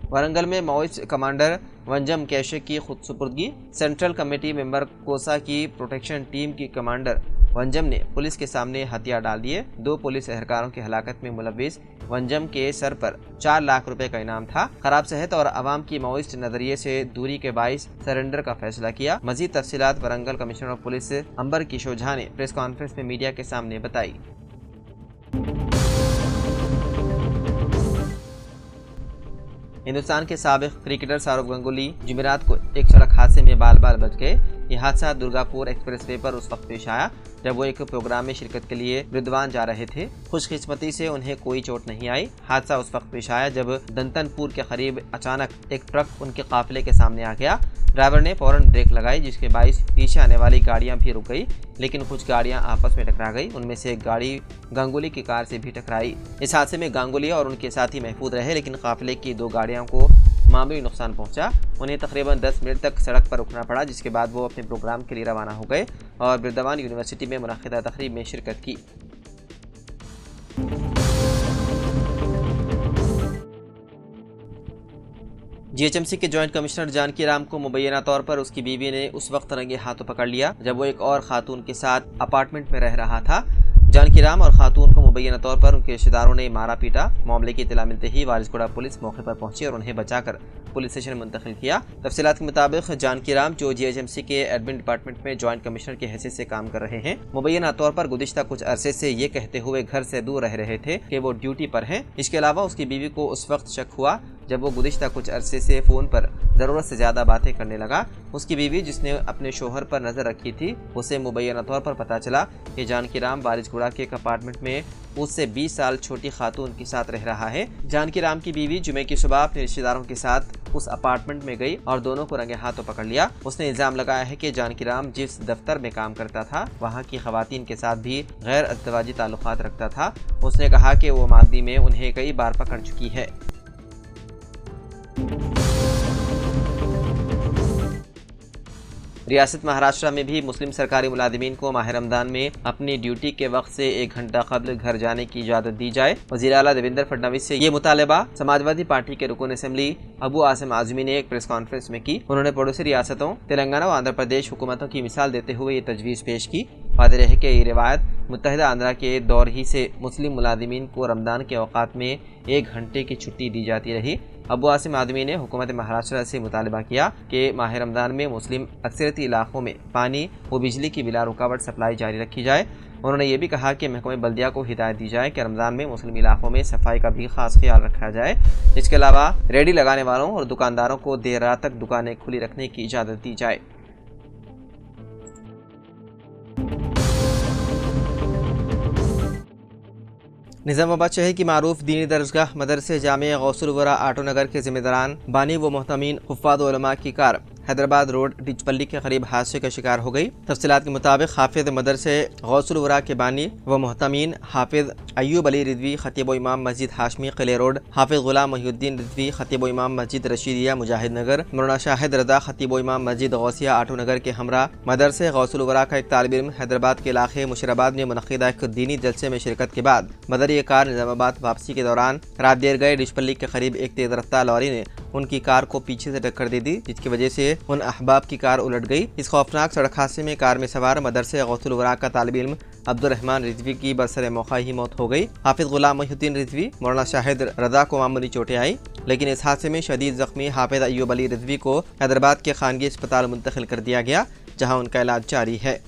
वरंगल में Maoist commander वंजम cache की खुद सुपुर्दगी। सेंट्रल कमेटी मेंबर कोसा की प्रोटेक्शन टीम की कमांडर वंजम ने पुलिस के सामने हथियार डाल दिए। 2 पुलिस एहलकारों की हलाकत में मुलव्विस वंजम के सर पर 4 लाख रुपए का इनाम था। खराब सेहत और अवाम की माओइस्ट नजरिए से दूरी के बाइस सरेंडर का फैसला किया। मजीद तफसीलात वरंगल कमिश्नर ऑफ पुलिस अंबर किशोर झा ने प्रेस कॉन्फ्रेंस में मीडिया के सामने बताई। हिंदुस्तान के साबिक क्रिकेटर सौरव गांगुली जुमेरात को एक सड़क हादसे में बाल बाल बच गए। यह हादसा दुर्गापुर एक्सप्रेसवे पर उस वक्त पेश आया जब वो एक प्रोग्राम में शिरकत के लिए बुर्दवान जा रहे थे। खुशकिस्मती से उन्हें कोई चोट नहीं आई। हादसा उस वक्त पेश आया जब दंतनपुर के करीब अचानक एक ट्रक उनके काफिले के सामने आ गया। ड्राइवर ने फौरन ब्रेक लगाई जिसके बाइस पीछे आने वाली गाड़ियां भी रुक गई, लेकिन कुछ गाड़ियां आपस में टकरा गई। उनमें से एक गाड़ी गांगुली की कार से भी टकराई। इस हादसे में गांगुली और उनके साथी महफूज रहे, लेकिन काफिले की 2 गाड़ियों को मामूली नुकसान पहुंचा। उन्हें तकरीबन 10 मिनट तक सड़क पर रुकना पड़ा, जिसके बाद वो अपने प्रोग्राम के लिए रवाना हो गए और बुर्दवान यूनिवर्सिटी में मुनक़िदा तक़रीब में शिरकत की। जीएचएमसी के जॉइंट कमिश्नर जानकी राम को मुबैना तौर पर उसकी बीवी ने उस वक्त रंगे हाथों पकड़ लिया जब वो एक और खातून के साथ अपार्टमेंट में रह रहा था। जानकी राम और खातून को मुबैना तौर पर उनके रिश्तेदारों ने मारा पीटा। मामले की इत्तला मिलते ही वारिसगुड़ा पुलिस मौके पर पहुंची और उन्हें बचाकर पुलिस स्टेशन मुंतकिल किया। तफसीलात के मुताबिक जानकी राम, जो जीएचएमसी के एडमिन डिपार्टमेंट में जॉइंट कमिश्नर की हैसियत से काम कर रहे हैं, मुबैना तौर पर गुज़िश्ता कुछ अरसे से ये कहते हुए घर से दूर रह रहे थे कि वो ड्यूटी पर हैं। इसके अलावा उसकी बीवी को उस वक्त शक हुआ जब वो गुज़िश्ता कुछ अरसे से फ़ोन पर ज़रूरत से ज़्यादा बातें करने लगा। उसकी बीवी, जिसने अपने शोहर पर नज़र रखी थी, उसे मुबैना तौर पर पता चला कि जानकी राम वारिसगुड़ा के एक अपार्टमेंट में उससे 20 साल छोटी खातून के साथ रह रहा है। जानकी राम की बीवी जुमे की सुबह अपने रिश्तेदारों के साथ उस अपार्टमेंट में गई और दोनों को रंगे हाथों पकड़ लिया। उसने इल्जाम लगाया है कि जानकी राम जिस दफ्तर में काम करता था वहाँ की खवातीन के साथ भी गैर अज़दवाजी ताल्लुकात रखता था। उसने कहा कि वो मादी में उन्हें कई बार पकड़ चुकी है। रियासत महाराष्ट्र में भी मुस्लिम सरकारी मुलाजिमीन को माह रमजान में अपनी ड्यूटी के वक्त से 1 घंटा कबल घर जाने की इजाज़त दी जाए। वज़ीर आला देवेंद्र फडणवीस से ये मुतालबा समाजवादी पार्टी के रुकन असेंबली अबू आसिम आज़मी ने एक प्रेस कॉन्फ्रेंस में की। उन्होंने पड़ोसी रियासतों तेलंगाना व आंध्र प्रदेश हुकूमतों की मिसाल देते हुए ये तजवीज़ पेश की। वादे रहे कि ये रिवायत मुत्तहिदा आंध्रा के दौर ही से मुस्लिम मुलाजिमीन को रमज़ान के औकात में 1 घंटे की छुट्टी दी जाती रही। अबू आसिम आदमी ने हुकूमत महाराष्ट्र से मुतालबा किया कि माह रमज़ान में मुस्लिम अक्सरती इलाकों में पानी व बिजली की बिला रुकावट सप्लाई जारी रखी जाए। उन्होंने ये भी कहा कि महकमे बल्दिया को हिदायत दी जाए कि रमज़ान में मुस्लिम इलाकों में सफाई का भी खास ख्याल रखा जाए। इसके अलावा रेडी लगाने वालों और दुकानदारों को देर रात तक दुकानें खुली रखने की इजाज़त दी जाए। निज़ामाबाद शहर की मारूफ दीनी दरसगाह मदरसे जामिया गौसुल वरा आटो नगर के जिम्मेदारान बानी व मोहतमीन हुफ़ाज़ उलमा की कार हैदराबाद रोड डिचपल्ली के करीब हादसे का शिकार हो गई। तफसीलात के मुताबिक हाफिज मदरसे गौसुल वरा के बानी व मोहतमीन हाफिज अय्यूब अली रिजवी खतीब इमाम मस्जिद हाशमी किले रोड, हाफिज गुलाम मोहिउद्दीन रिजवी खतीब इमाम मस्जिद रशीदिया मुजाहिद नगर, मौलाना शाहिद रजा खतीब इमाम मस्जिद गौसिया आटो नगर के हमरा मदरसे गौसुल वरा का एक तालिब इल्म हैदराबाद के इलाके मुशराबाद में मुनक़िदा एक दीनी जलसे में शिरकत के बाद मदरी कार निज़ामाबाद वापसी के दौरान रात देर गए डिचपल्ली के करीब एक तेज रफ्तार लॉरी ने उनकी कार को पीछे से टक्कर दे दी, जिसकी वजह से उन अहबाब की कार उलट गई। इस खौफनाक सड़क हादसे में कार में सवार मदरसे गौसुल वरा का तालिब इल्म अब्दुर्रहमान रिजवी की बरसरे मौका ही मौत हो गई। हाफिज गुलाम मोहिउद्दीन रिजवी, मौलाना शाहिद रजा को मामूली चोटें आई, लेकिन इस हादसे में शदीद जख्मी हाफिज अय्यूब अली रिजवी को हैदराबाद के खानगी अस्पताल मुंतकिल कर दिया गया, जहाँ उनका इलाज जारी है।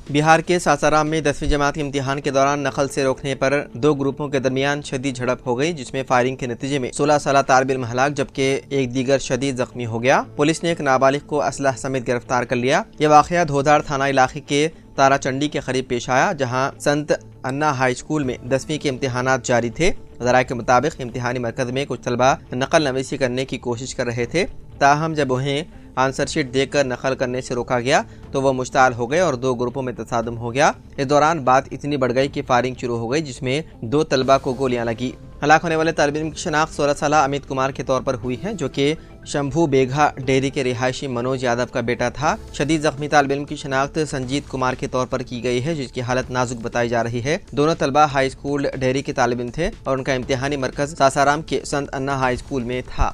बिहार के सासाराम में 10वीं जमात के इम्तिहान के दौरान नकल से रोकने पर 2 ग्रुपों के दरमियान शदीद झड़प हो गई, जिसमें फायरिंग के नतीजे में 16 साल तालिब इल्म हलाक जबकि एक दीगर शदीद जख्मी हो गया। पुलिस ने एक नाबालिग को असलह समेत गिरफ्तार कर लिया। यह वाक़या धोधार थाना इलाके के ताराचंडी के करीब पेश आया, जहाँ संत अन्ना हाई स्कूल में 10वीं के इम्तिहानात जारी थे। ज़राए के मुताबिक इम्तिहानी मरकज़ में कुछ तलबा नकल नवीसी करने की कोशिश कर रहे थे, ताहम जब उन्हें आंसर शीट देकर नकल करने से रोका गया तो वह मुश्ताल हो गए और 2 ग्रुपों में तसादुम हो गया। इस दौरान बात इतनी बढ़ गई कि फायरिंग शुरू हो गई, जिसमें 2 तलबा को गोलियां लगी। ہلاک ہونے والے طالب علم کی شناخت 16 سالہ امیت کمار کے طور پر ہوئی ہے، جو کہ شمبھو بیگھا ڈیری کے رہائشی منوج یادو کا بیٹا تھا۔ شدید زخمی طالب علم کی شناخت سنجیت کمار کے طور پر کی گئی ہے، جس کی حالت نازک بتائی جا رہی ہے۔ دونوں طلبہ ہائی اسکول ڈیری کے طالب علم تھے اور ان کا امتحانی مرکز ساسارام کے سنت انا ہائی اسکول میں تھا۔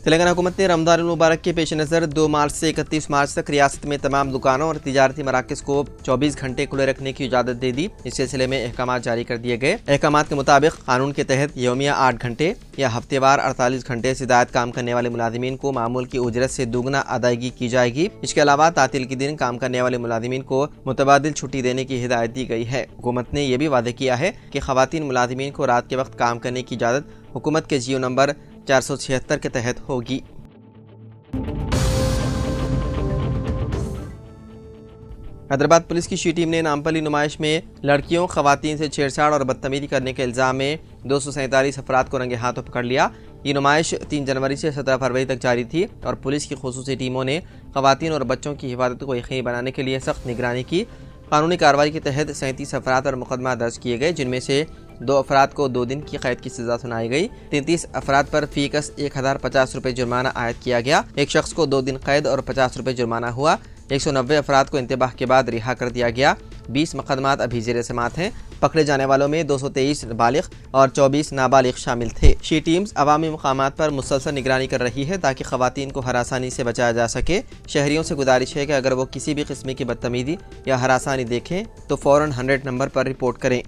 تلنگانہ حکومت نے رمضان المبارک کے پیش نظر 2 مارچ سے 31 مارچ تک ریاست میں تمام دکانوں اور تجارتی مراکز کو 24 گھنٹے کھلے رکھنے کی اجازت دے دی۔ اس سلسلے میں احکامات جاری کر دیے گئے۔ احکامات کے مطابق قانون کے تحت یومیہ 8 گھنٹے یا ہفتے وار 48 گھنٹے سے زائد کام کرنے والے ملازمین کو معمول کی اجرت سے دوگنا ادائیگی کی جائے گی۔ اس کے علاوہ تعطیل کے دن کام کرنے والے ملازمین کو متبادل چھٹی دینے کی ہدایت دی گئی ہے۔ حکومت نے یہ بھی وعدہ کیا ہے کہ خواتین ملازمین کو رات کے وقت کام کرنے کی اجازت حکومت کے جیو نمبر 476 کے تحت ہوگی۔ حیدرآباد پولیس کی شی ٹیم نے نامپلی نمائش میں لڑکیوں خواتین سے چھیڑ چھاڑ اور بدتمیزی کرنے کے الزام میں 247 افراد کو رنگے ہاتھوں پکڑ لیا۔ یہ نمائش 3 جنوری سے 17 فروری تک جاری تھی اور پولیس کی خصوصی ٹیموں نے خواتین اور بچوں کی حفاظت کو یقینی بنانے کے لیے سخت نگرانی کی۔ قانونی کارروائی کے تحت 37 افراد پر مقدمہ درج کیے گئے، جن میں سے 2 افراد کو 2 دن کی قید کی سزا سنائی گئی۔ 33 افراد پر فی کس 1050 روپے جرمانہ عائد کیا گیا۔ ایک شخص کو 2 دن قید اور 50 روپے جرمانہ ہوا۔ 190 افراد کو انتباہ کے بعد رہا کر دیا گیا۔ 20 مقدمات ابھی زیر سماعت ہیں۔ پکڑے جانے والوں میں 223 بالغ اور 24 نابالغ شامل تھے۔ شی ٹیمز عوامی مقامات پر مسلسل نگرانی کر رہی ہے تاکہ خواتین کو ہراسانی سے بچایا جا سکے۔ شہریوں سے گزارش ہے کہ اگر وہ کسی بھی قسم کی بدتمیزی یا ہراسانی دیکھیں تو فوراً 100 نمبر پر رپورٹ کریں۔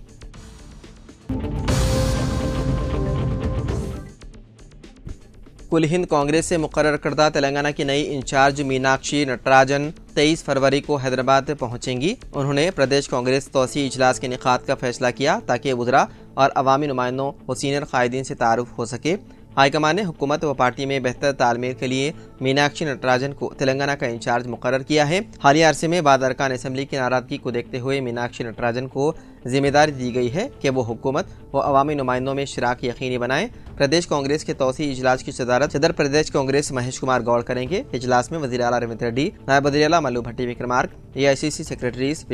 کل ہند کانگریس سے مقرر کردہ تلنگانہ کی نئی انچارج میناکشی نٹراجن 23 فروری کو حیدرآباد پہنچیں گی۔ انہوں نے پردیش کانگریس توسیعی اجلاس کے انعقاد کا فیصلہ کیا تاکہ وزراء اور عوامی نمائندوں و سینئر قائدین سے تعارف ہو سکے۔ ہائی کمان نے حکومت و پارٹی میں بہتر تال میل کے لیے میناکشی نٹراجن کو تلنگانہ کا انچارج مقرر کیا ہے۔ حالیہ عرصے میں بعض ارکان اسمبلی کی ناراضگی کو دیکھتے ہوئے میناکشی نٹراجن کو ذمہ داری دی گئی ہے کہ وہ حکومت و عوامی نمائندوں میں شراکت یقینی بنائیں۔ پردیش کانگریس کے توسیعی اجلاس کی صدارت صدر پردیش کانگریس مہیش کمار گوڑ کریں گے۔ اجلاس میں وزیر اعلیٰ ریونت ریڈی، نائب وزیر اعلیٰ ملو بھٹی وکرمارک، AICC سیکریٹریز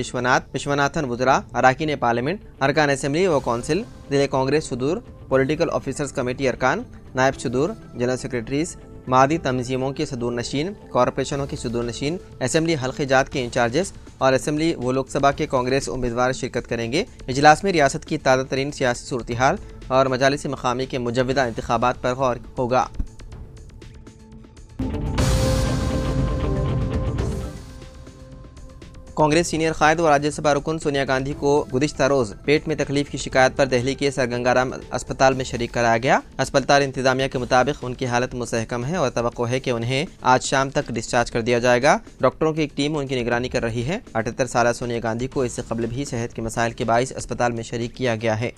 وشوناتھن وزراء، اراکین پارلیمنٹ، ارکان اسمبلی و کونسل، ضلع کانگریس صدور، پولیٹیکل آفیسرز کمیٹی ارکان، نائب صدور، جنرل سیکریٹریز، مادی تنظیموں کے صدور نشین، کارپوریشنوں کے صدور نشین، اسمبلی حلقہ جات کے انچارجز اور اسمبلی و لوک سبھا کے کانگریس امیدوار شرکت کریں گے۔ اجلاس میں ریاست کی تازہ ترین سیاسی صورتحال اور مجالس مقامی کے مجوزہ انتخابات پر غور ہوگا۔ کانگریس سینئر قائد و راجیہ سبھا رکن سونیا گاندھی کو گزشتہ روز پیٹ میں تکلیف کی شکایت پر دہلی کے سر گنگا رام اسپتال میں شریک کرایا گیا۔ اسپتال انتظامیہ کے مطابق ان کی حالت مستحکم ہے اور توقع ہے کہ انہیں آج شام تک ڈسچارج کر دیا جائے گا۔ ڈاکٹروں کی ایک ٹیم ان کی نگرانی کر رہی ہے۔ 78 سالہ سونیا گاندھی کو اس سے قبل بھی صحت کے مسائل کے باعث اسپتال میں شریک کیا گیا ہے۔